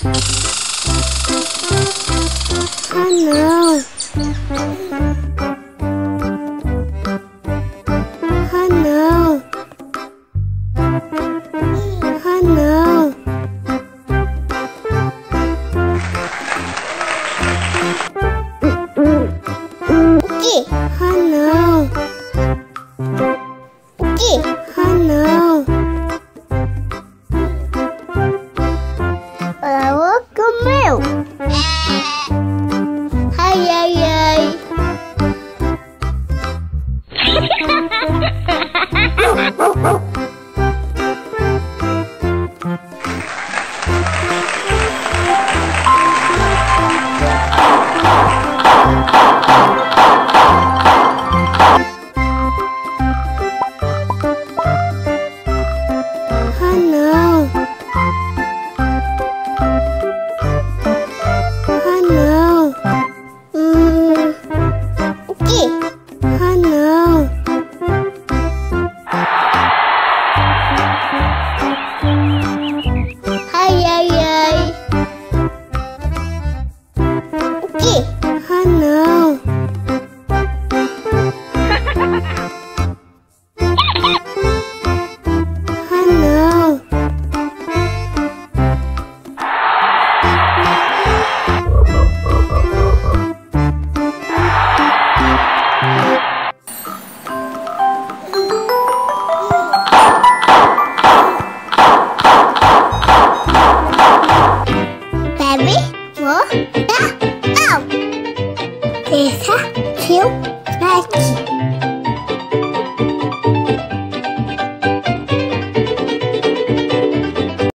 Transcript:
Ah, não. Ah, não. Ah, não. O quê? Ah, não. O quê? Ah, não. Ela comeu. Ai, ai, ai. Ah, não. Ah, não. O quê? Ah, não.